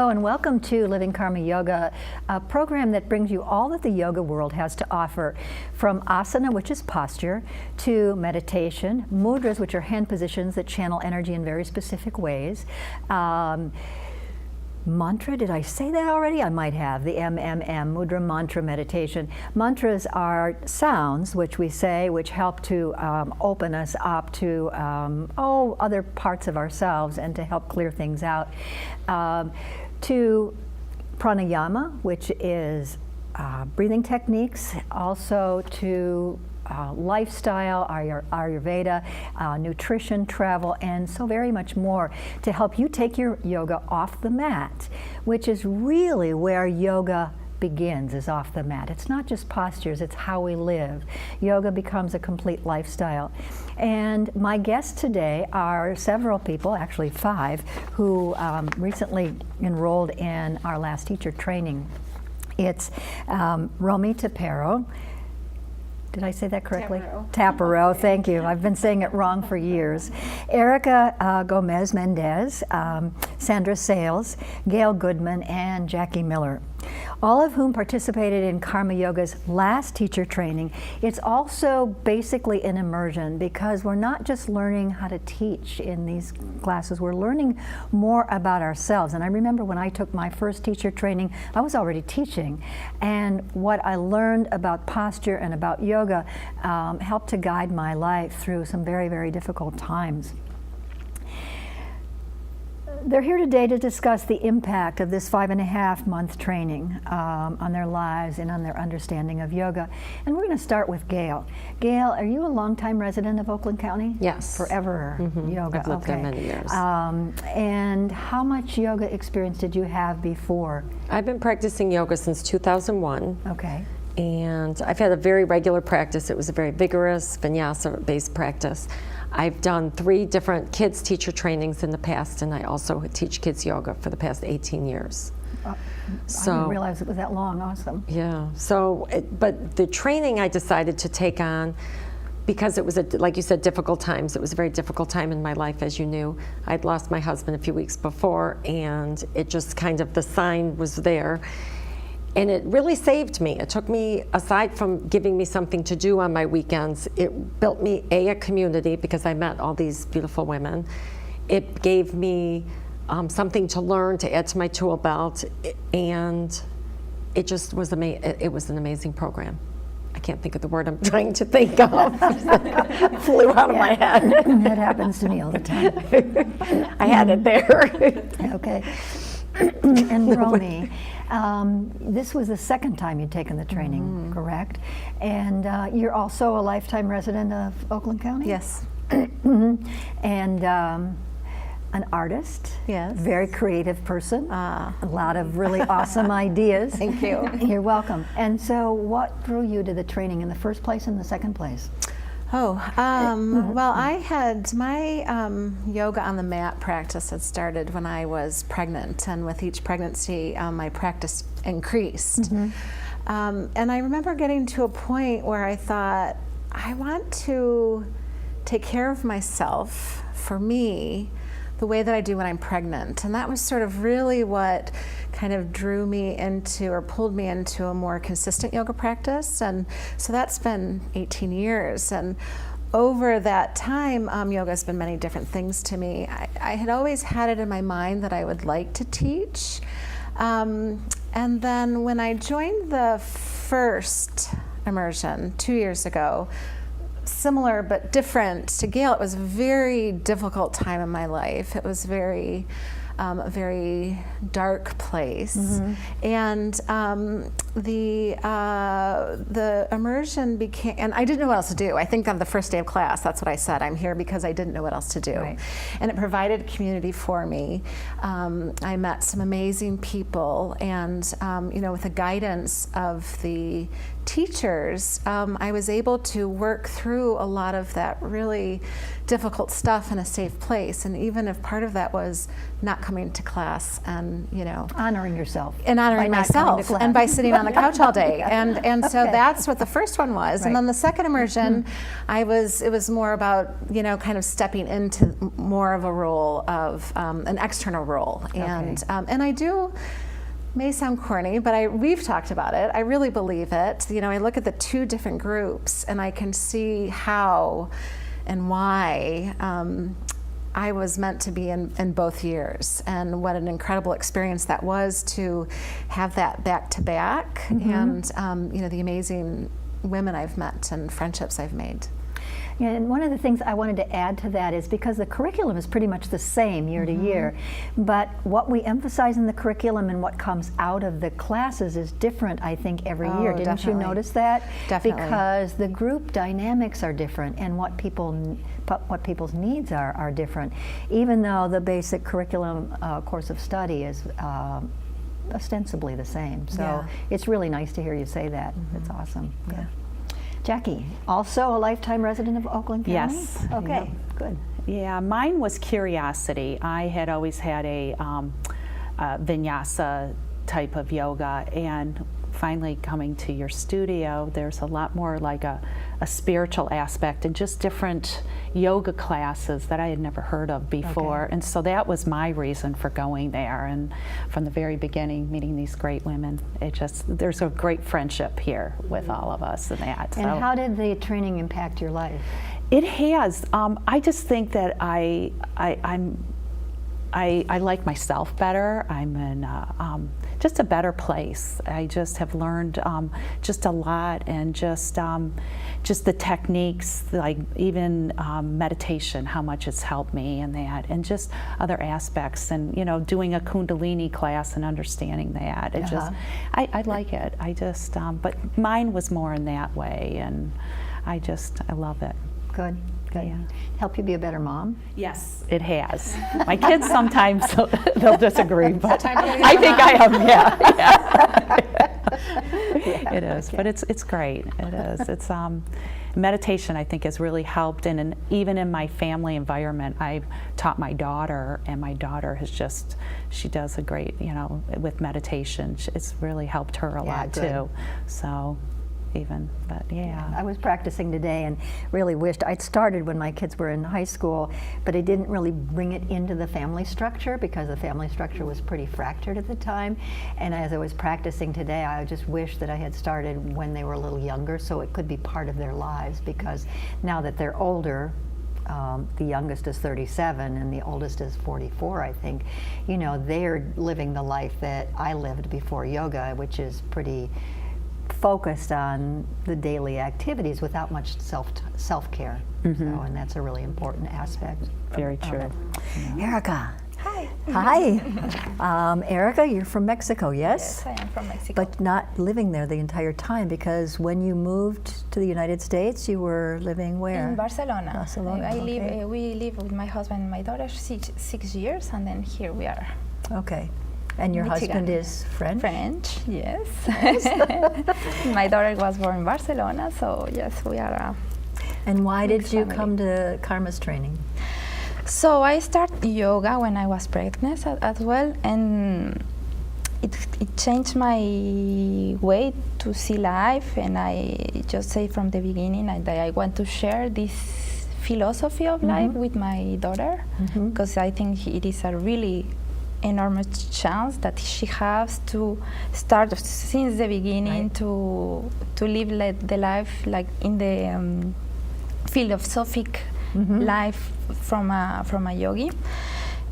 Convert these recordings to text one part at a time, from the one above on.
Hello and welcome to Living Karma Yoga, a program that brings you all that the yoga world has to offer, from asana, which is posture, to meditation, mudras, which are hand positions that channel energy in very specific ways, mantra, did I say that already? I might have, the MMM, mudra mantra meditation. Mantras are sounds which we say, which help to open us up to other parts of ourselves and to help clear things out. To pranayama, which is breathing techniques, also to lifestyle, Ayurveda, nutrition, travel, and so very much more to help you take your yoga off the mat, which is really where yoga begins, is off the mat. It's not just postures, it's how we live. Yoga becomes a complete lifestyle. And my guests today are several people, actually 5, who recently enrolled in our last teacher training. It's Romy Tapero. Did I say that correctly? Tapero, thank you. I've been saying it wrong for years. Erica Gomez Mendez, Sandra Sales, Gail Goodman, and Jackie Miller, all of whom participated in Karma Yoga's last teacher training. It's also basically an immersion because we're not just learning how to teach in these classes, we're learning more about ourselves. And I remember when I took my first teacher training, I was already teaching. And what I learned about posture and about yoga helped to guide my life through some very, very difficult times. They're here today to discuss the impact of this 5.5-month training on their lives and on their understanding of yoga. And we're going to start with Gail. Gail, are you a longtime resident of Oakland County? Yes. Forever yoga. I've lived there many years. And how much yoga experience did you have before? I've been practicing yoga since 2001. Okay. And I've had a very regular practice. It was a very vigorous vinyasa-based practice. I've done 3 different kids teacher trainings in the past, and I also teach kids yoga for the past 18 years. I didn't realize it was that long. Awesome. Yeah. So, but the training I decided to take on because it was, like you said, difficult times. It was a very difficult time in my life, as you knew. I'd lost my husband a few weeks before, and it just kind of, the sign was there. And it really saved me. It took me, aside from giving me something to do on my weekends, it built me a community because I met all these beautiful women. It gave me something to learn, to add to my tool belt, and it just was it was an amazing program. I can't think of the word I'm trying to think of. Flew out of my head. That happens to me all the time. I had it there. Okay. And Romy, this was the second time you'd taken the training, correct? And you're also a lifetime resident of Oakland County? Yes. And an artist? Yes. Very creative person. A lot of really awesome ideas. Thank you. You're welcome. And so what drew you to the training in the first place and the second place? Well, I had my yoga on the mat practice had started when I was pregnant, and with each pregnancy, my practice increased. And I remember getting to a point where I thought, I want to take care of myself, for me, the way that I do when I'm pregnant. And that was sort of really what kind of drew me into, or pulled me into, a more consistent yoga practice. And so that's been 18 years. And over that time, yoga has been many different things to me. I had always had it in my mind that I would like to teach. And then when I joined the first immersion 2 years ago, similar but different to Gail, it was a very difficult time in my life. It was a very dark place, and the immersion became, and I didn't know what else to do. I think on the first day of class, that's what I said. I'm here because I didn't know what else to do, right. And it provided community for me. I met some amazing people, and with the guidance of the teachers, I was able to work through a lot of that really difficult stuff in a safe place. And even if part of that was not coming to class and, honoring yourself. And honoring myself. And by sitting on the couch all day. And so Okay. that's what the first one was. Right. And then the second immersion, it was more about, kind of stepping into more of a role of an external role. And I do, may sound corny, but we've talked about it. I really believe it. I look at the two different groups and I can see how and why I was meant to be in both years, and what an incredible experience that was to have that back to back, and the amazing women I've met and friendships I've made. Yeah, and one of the things I wanted to add to that is because the curriculum is pretty much the same year to year, but what we emphasize in the curriculum and what comes out of the classes is different, I think, every year. Didn't definitely. you notice that? Definitely. Because the group dynamics are different, and what people's needs are different, even though the basic curriculum course of study is ostensibly the same. So it's really nice to hear you say that. It's awesome. Good. Jackie, also a lifetime resident of Oakland County? Yes. Okay, good. Yeah, mine was curiosity. I had always had a vinyasa type of yoga, and finally coming to your studio, there's a lot more like a spiritual aspect and just different yoga classes that I had never heard of before. Okay. And so that was my reason for going there. And from the very beginning, meeting these great women, there's a great friendship here with all of us and that. And how did the training impact your life? It has. I just think that I like myself better. I'm in just a better place. I just have learned just a lot, and just the techniques, like even meditation, how much it's helped me, and that, and just other aspects, and doing a Kundalini class and understanding that. It just, I like it. I just, but mine was more in that way, and I love it. Good, good. Yeah. Help you be a better mom? Yes, it has. My kids sometimes they'll disagree, but I think I am. Yeah. It is, but it's great. It is. It's meditation. I think has really helped, and even in my family environment, I've taught my daughter, and my daughter she does a great, with meditation. It's really helped her a lot good. too. So. But yeah. I was practicing today and really wished I'd started when my kids were in high school, but I didn't really bring it into the family structure because the family structure was pretty fractured at the time. And as I was practicing today, I just wished that I had started when they were a little younger so it could be part of their lives, because now that they're older, the youngest is 37 and the oldest is 44, I think, they're living the life that I lived before yoga, which is pretty focused on the daily activities without much self-care. And that's a really important aspect. Very true. It. Erica. Hi. Hi. Erica, you're from Mexico, yes? Yes, I am from Mexico. But not living there the entire time, because when you moved to the United States, you were living where? In Barcelona. Barcelona, okay. We live with my husband and my daughter 6 years, and then here we are. Okay. And your Michigan. husband is French? French, yes. My daughter was born in Barcelona, so yes, we are. And why did mixed you family. come to Karma's training? So I started yoga when I was pregnant as well, and it changed my way to see life. And I just say from the beginning that I want to share this philosophy of life with my daughter, because I think it is a really enormous chance that she has to start since the beginning to live the life like in the philosophic life from a yogi.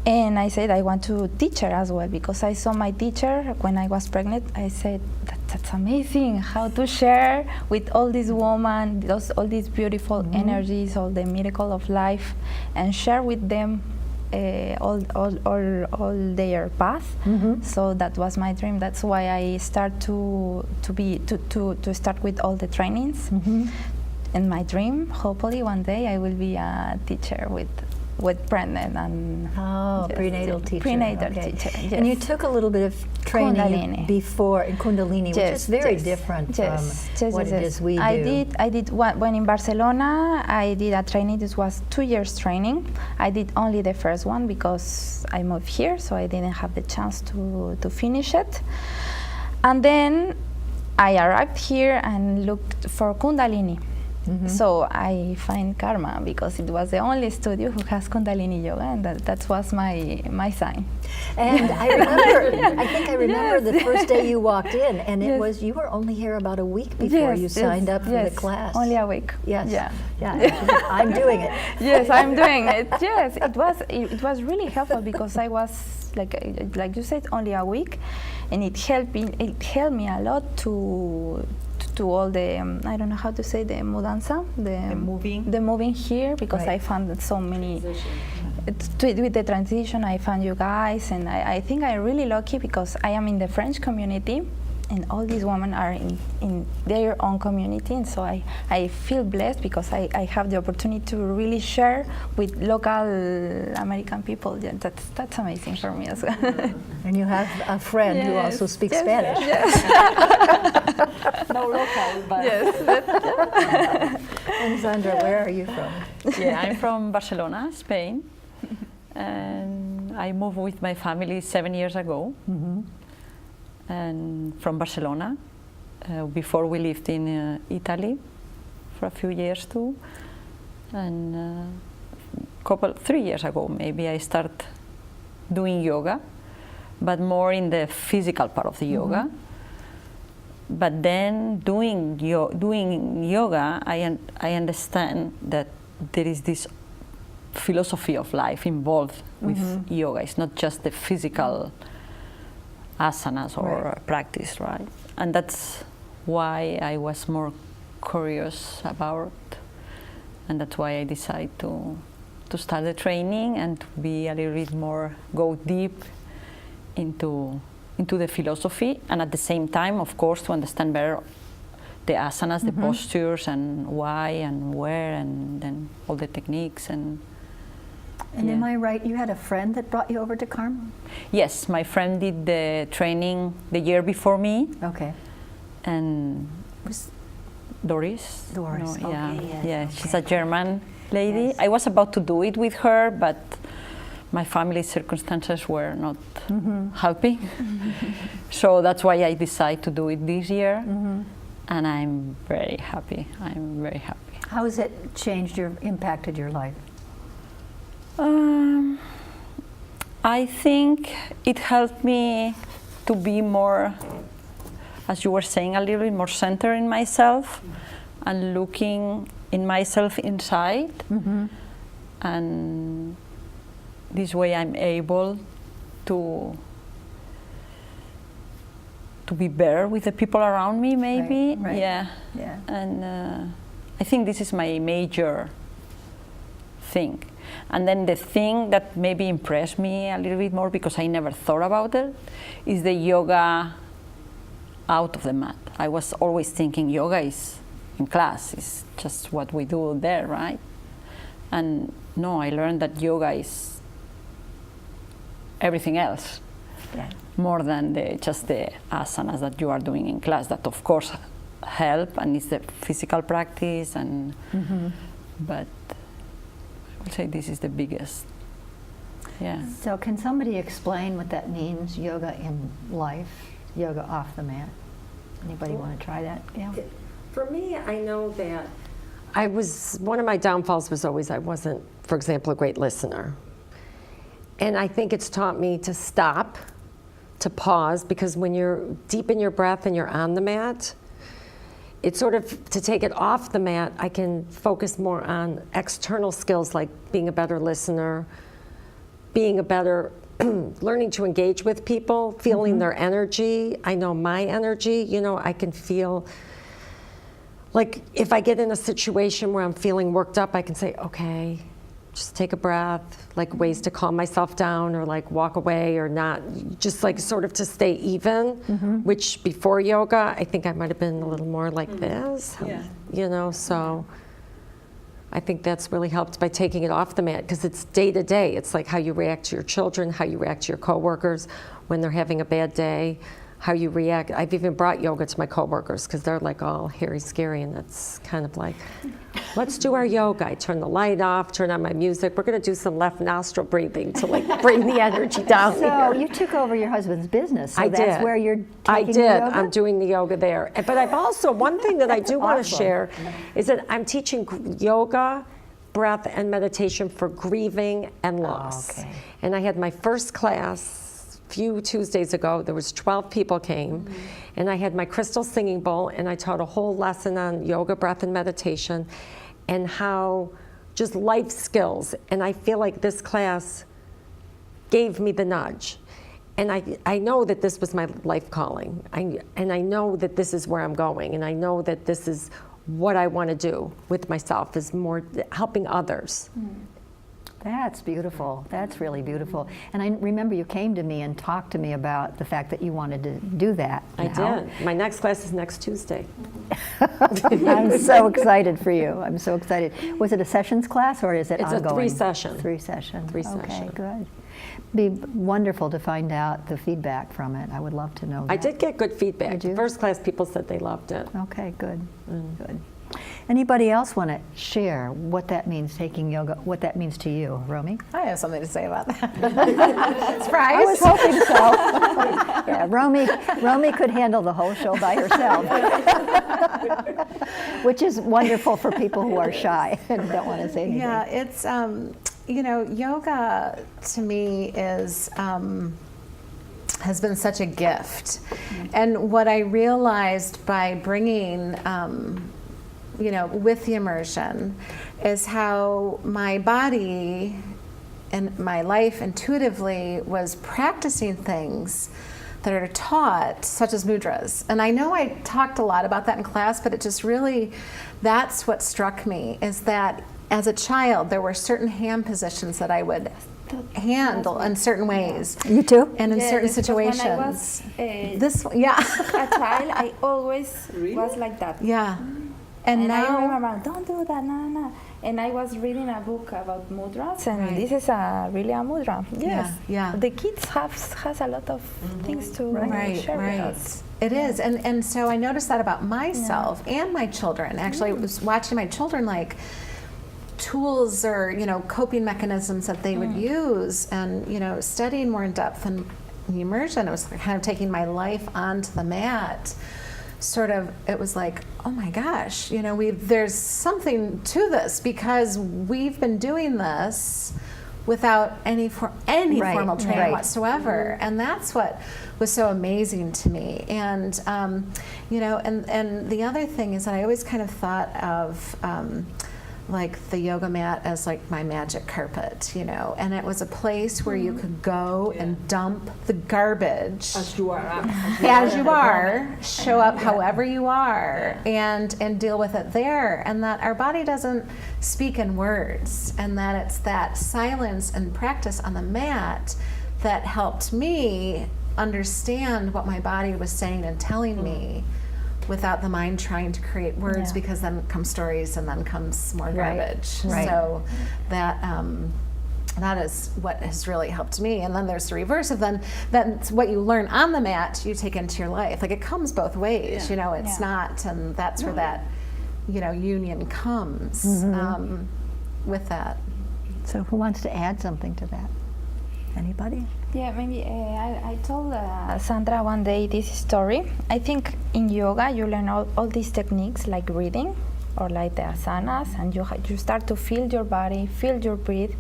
And I said I want to teach her as well, because I saw my teacher when I was pregnant. I said that's amazing how to share with all these women all these beautiful energies, all the miracle of life, and share with them all their path. So that was my dream. That's why I start to start with all the trainings. And my dream, hopefully one day I will be a teacher with pregnant and prenatal teacher. Prenatal okay. teacher. Yes. And you took a little bit of training Kundalini. before in Kundalini, which is very different from what it is we do. I did when in Barcelona. I did a training. This was 2 years training. I did only the first one because I moved here, so I didn't have the chance to finish it. And then I arrived here and looked for Kundalini. So I find Karma because it was the only studio who has Kundalini yoga, and that was my sign. And I remember, I think I remember the first day you walked in, and it was, you were only here about a week before you signed up for the class. Only a week. Yes. Yeah. Yeah. I'm doing it. Yes, I'm doing it. Yes, it was really helpful because I was like you said, only a week, and it helped me a lot to all the I don't know how to say the mudanza, the moving here, because I found that so many with the transition. I found you guys, and I think I'm really lucky because I am in the French community, and all these women are in their own community, and so I feel blessed because I have the opportunity to really share with local American people. Yeah, that's amazing for me as well. And you have a friend who also speaks Spanish. No local, but And Sandra, where are you from? yeah, I'm from Barcelona, Spain, and I moved with my family 7 years ago. And from Barcelona. Before we lived in Italy for a few years too, and 3 years ago maybe I started doing yoga, but more in the physical part of the yoga. But then doing yoga, I understand that there is this philosophy of life involved with yoga. It's not just the physical asanas or practice, right? And that's why I was more curious about, and that's why I decided to start the training and to be a little bit more, go deep into the philosophy, and at the same time, of course, to understand better the asanas, the postures, and why and where, and then all the techniques. And am I right, you had a friend that brought you over to Karma? yes, my friend did the training the year before me. Okay. And Doris. Doris, No, okay, yes, she's a German lady. I was about to do it with her, but my family circumstances were not helping. So that's why I decided to do it this year, and I'm very happy. I'm very happy. How has it impacted your life? I think it helped me to be more, as you were saying, a little bit more centered in myself and looking in myself inside. And this way I'm able to be better with the people around me, maybe. Right. Yeah. And I think this is my major thing. And then the thing that maybe impressed me a little bit more, because I never thought about it, is the yoga out of the mat. I was always thinking yoga is in class, it's just what we do there, right? And no, I learned that yoga is everything else, more than just the asanas that you are doing in class, that of course help, and it's the physical practice, and but I would say this is the biggest. Yeah. So can somebody explain what that means, yoga in life, yoga off the mat? Anybody want to try that? Yeah. For me, I know that one of my downfalls was always I wasn't, for example, a great listener. And I think it's taught me to stop, to pause, because when you're deep in your breath and you're on the mat, it's sort of, to take it off the mat, I can focus more on external skills like being a better listener, being a better, learning to engage with people, feeling their energy. I know my energy, I can feel, like if I get in a situation where I'm feeling worked up, I can say, okay, just take a breath, like ways to calm myself down, or like walk away, or not, just like sort of to stay even, which before yoga, I think I might have been a little more like this, so I think that's really helped by taking it off the mat, because it's day to day. It's like how you react to your children, how you react to your coworkers when they're having a bad day, how you react. I've even brought yoga to my coworkers because they're like all hairy, scary, and it's kind of like, let's do our yoga. I turn the light off, turn on my music. We're going to do some left nostril breathing to like bring the energy down So here. you took over your husband's business. So I that's did. where you're taking I the did. yoga? I'm doing the yoga there. But I've also, one thing that I do want to Awesome. share is that I'm teaching yoga, breath, and meditation for grieving and loss. Okay. And I had my first class a few Tuesdays ago. There was 12 people came. And I had my crystal singing bowl, and I taught a whole lesson on yoga, breath, and meditation, and how just life skills. And I feel like this class gave me the nudge. And I know that this was my life calling. And I know that this is where I'm going. And I know that this is what I want to do with myself, is more helping others. That's beautiful. That's really beautiful. And I remember you came to me and talked to me about the fact that you wanted to do that. I now. did. My next class is next Tuesday. I'm so excited for you. I'm so excited. Was it a sessions class or is it It's a ongoing? 3-session. 3 session. Three Okay, session. good. Be wonderful to find out the feedback from it. I would love to know that. I did get good feedback. Did you? The first class, people said they loved it. Okay, good. Good. Anybody else want to share what that means, taking yoga, what that means to you, Romy? I have something to say about that. Surprise! I was hoping so. Yeah, Romy could handle the whole show by herself, which is wonderful for people who are shy and don't want to say anything. Yeah, it's yoga to me is has been such a gift, and what I realized by bringing with the immersion is how my body and my life intuitively was practicing things that are taught, such as mudras. And I know I talked a lot about that in class, but it just really, that's what struck me, is that as a child, there were certain hand positions that I would handle in certain ways. You too? And in certain because situations. When I was This, yeah. a child, I always was like that. Yeah. And I now, remember, don't do that, no. And I was reading a book about mudras, and Right. this is really a mudra. Yes. yeah. The kids has a lot of things to share with us. It is, and so I noticed that about myself and my children. Actually, I was watching my children like tools or coping mechanisms that they would use, and studying more in depth in the immersion. It was kind of taking my life onto the mat. Sort of, it was like, oh my gosh, there's something to this, because we've been doing this without any formal training right. whatsoever, and that's what was so amazing to me. And and the other thing is that I always kind of thought of like the yoga mat as like my magic carpet, and it was a place where you could go and dump the garbage As you are. as you are, show up however you are, and deal with it there, and that our body doesn't speak in words, and that it's that silence and practice on the mat that helped me understand what my body was saying and telling me, without the mind trying to create words, because then come stories and then comes more Right, garbage. right. So that is what has really helped me. And then there's the reverse of that's what you learn on the mat, you take into your life. Like, it comes both ways, it's not, and that's where that, union comes with that. So who wants to add something to that? Anybody? Yeah, maybe I told Sandra one day this story. I think in yoga you learn all these techniques like breathing or like the asanas, and you start to feel your body, feel your breath,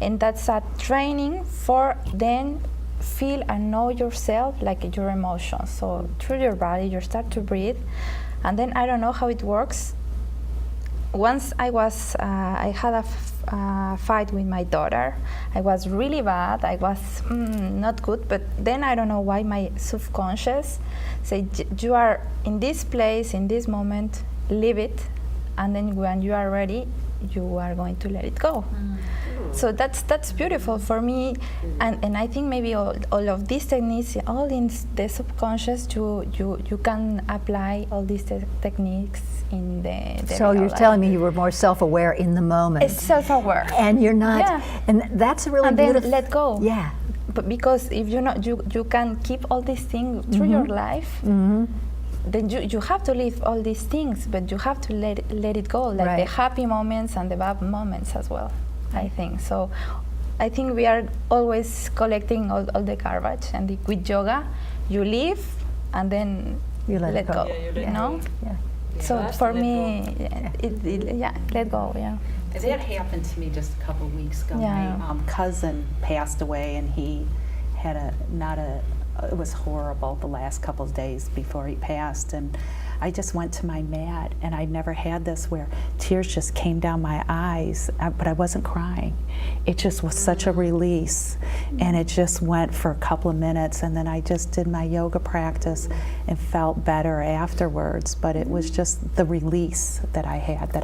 and that's a training for then feel and know yourself, like your emotions. So through your body you start to breathe, and then I don't know how it works. Once I had a fight with my daughter. I was really bad. I was not good, but then I don't know why my subconscious said, you are in this place, in this moment, leave it, and then when you are ready, you are going to let it go. So that's beautiful for me, and I think maybe all of these techniques, all in the subconscious, you can apply all these techniques in the So real you're life. telling me you were more self-aware in the moment. It's self-aware. And you're not, Yeah. and that's a really And then beautiful. let go. Yeah, because if you not you can keep all these things through your life, then you have to live all these things, but you have to let it go, like the happy moments and the bad moments as well. I think so. I think we are always collecting all the garbage, and with yoga, you live and then You let it go. go. Yeah, you let you know. Yeah. So That's for let me, let go. Yeah. That happened to me just a couple of weeks ago. Yeah. My cousin passed away, and he had it was horrible the last couple of days before he passed, and I just went to my mat, and I never had this where tears just came down my eyes, but I wasn't crying. It just was such a release, and it just went for a couple of minutes, and then I just did my yoga practice and felt better afterwards, but it was just the release that I had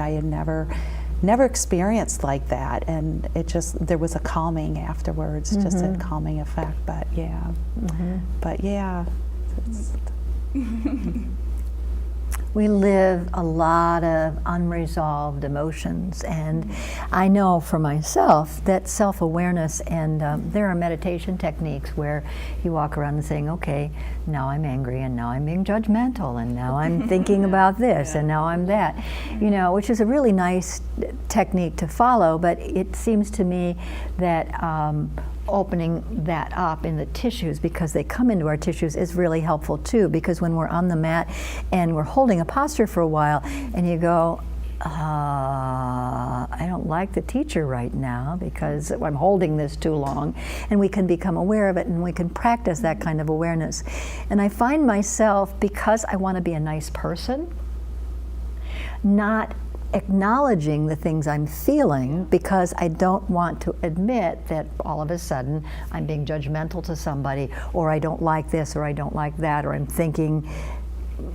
never experienced like that, and it just, there was a calming afterwards, just a calming effect, but yeah. But yeah. We live a lot of unresolved emotions, and I know for myself that self-awareness, and there are meditation techniques where you walk around and saying, okay, now I'm angry, and now I'm being judgmental, and now I'm thinking about this, and now I'm that, you know, which is a really nice technique to follow, but it seems to me that opening that up in the tissues, because they come into our tissues, is really helpful too, because when we're on the mat and we're holding a posture for a while and you go, I don't like the teacher right now because I'm holding this too long, and we can become aware of it, and we can practice that kind of awareness. And I find myself, because I want to be a nice person, not acknowledging the things I'm feeling, because I don't want to admit that all of a sudden I'm being judgmental to somebody, or I don't like this, or I don't like that, or I'm thinking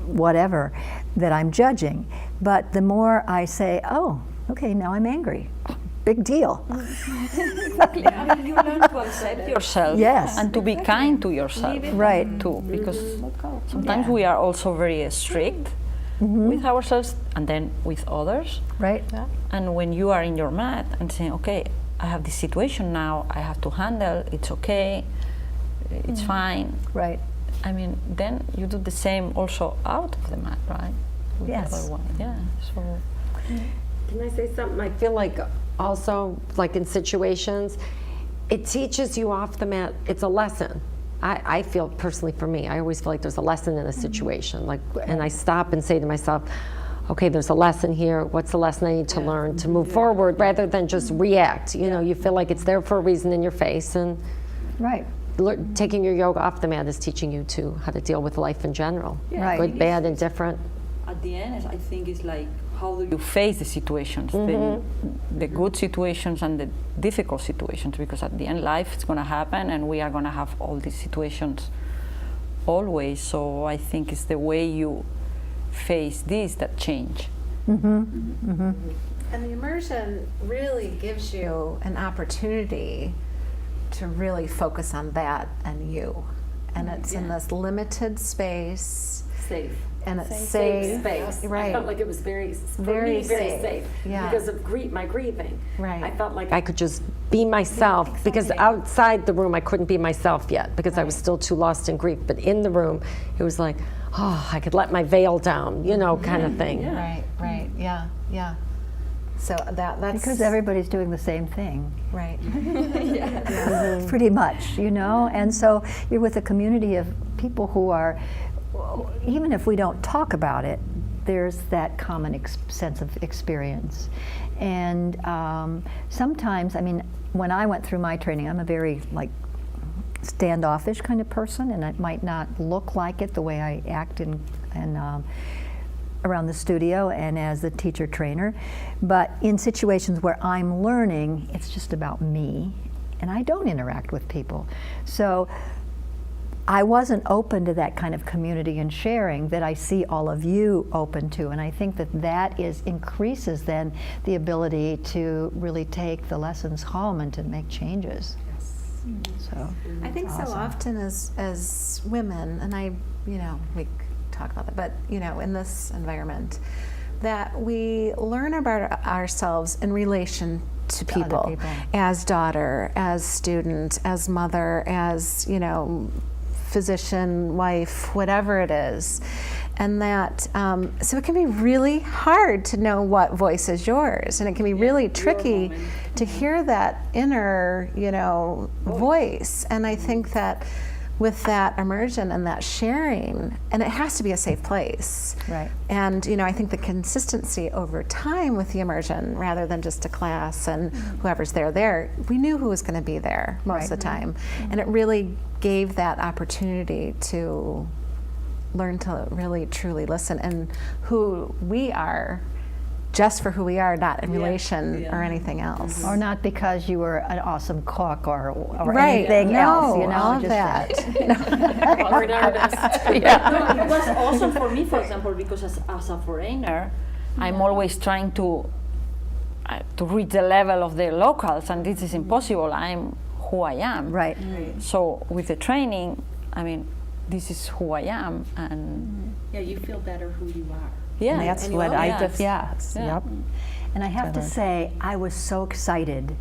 whatever, that I'm judging. But the more I say, oh, okay, now I'm angry, big deal. You learn to accept yourself, Yes. and to be kind to yourself, Right. too, because sometimes we are also very strict with ourselves and then with others. Right? And when you are in your mat and saying, okay, I have this situation now, I have to handle, it's okay, it's fine. Right. I mean, then you do the same also out of the mat, right? With the Yes. other one. Yeah. So Can I say something? I feel like also, like in situations, it teaches you off the mat. It's a lesson. I feel personally, for me, I always feel like there's a lesson in a situation. Like, and I stop and say to myself, okay, there's a lesson here. What's the lesson I need to learn to move forward, rather than just react? You know, you feel like it's there for a reason in your face, and Right. taking your yoga off the mat is teaching you to how to deal with life in general. Right. Good, bad, and different. at the end, I think it's like, how do you face the situations, the good situations and the difficult situations? Because at the end, life is going to happen, and we are going to have all these situations always. So I think it's the way you face this that change. And the immersion really gives you an opportunity to really focus on that and you. And it's in this limited space. Safe. And it's safe. Space. Right. I felt like it was very Very safe. safe. Yeah. Because of my grieving. Right. I felt like I could just be myself, because outside the room I couldn't be myself yet, because I was still too lost in grief. But in the room, it was like, oh, I could let my veil down, you know, kind of thing. Right, right, yeah, yeah. So that's Because everybody's doing the same thing. right. Pretty much, you know? And so you're with a community of people who are, even if we don't talk about it, there's that common sense of experience. And sometimes, I mean, when I went through my training, I'm a very standoffish kind of person, and it might not look like it the way I act in around the studio and as the teacher trainer. But in situations where I'm learning, it's just about me, and I don't interact with people. So I wasn't open to that kind of community and sharing that I see all of you open to, and I think that increases then the ability to really take the lessons home and to make changes. So I think so often as women, and we talk about that, but in this environment, that we learn about ourselves in relation to other people, people. as daughter, as student, as mother, as, you know, physician, wife, whatever it is. And that, so it can be really hard to know what voice is yours, and it can be really tricky to hear that inner, you know, voice. And I think that with that immersion and that sharing, and it has to be a safe place. Right. And, you know, I think the consistency over time with the immersion, rather than just a class and whoever's there, we knew who was going to be there most of the time. And it really gave that opportunity to learn to really truly listen, and who we are, just for who we are, not in relation or anything else. Or not because you were an awesome cook or Right. anything else, you know, all of just that. No, it was awesome for me, for example, because as a foreigner, I'm always trying to reach the level of the locals, and this is impossible. I'm who I am. Right. So with the training, I mean, this is who I am, and Yeah, you feel better who you are. yeah, And that's and what you- I yes. did. Yes. Yeah. Yep. And I have to say, I was so excited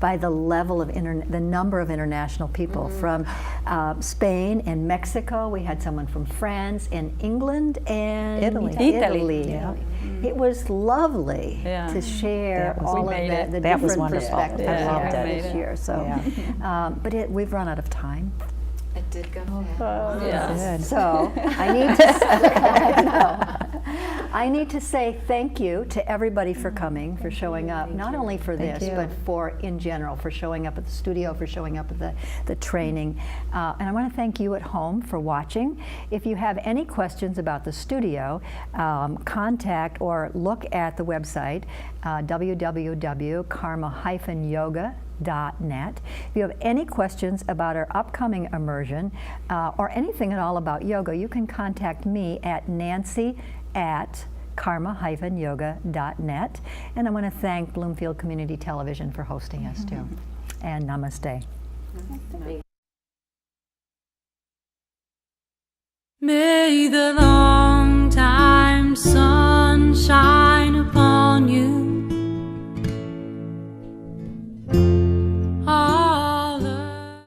by the level of the number of international people from Spain and Mexico. We had someone from France and England and Italy. Italy. Yeah. It was lovely Yeah. to share That was- all We of made the, it. the That was different wonderful. perspectives I loved it. this year. So, but we've run out of time. It did go Yes. Good. So I need to say thank you to everybody for coming, for showing up, not only for this, but for in general, for showing up at the studio, for showing up at the training. And I want to thank you at home for watching. If you have any questions about the studio, contact or look at the website, www.karma-yoga.net. If you have any questions about our upcoming immersion or anything at all about yoga, you can contact me at nancy@karma-yoga.net. And I want to thank Bloomfield Community Television for hosting us too. And namaste. May the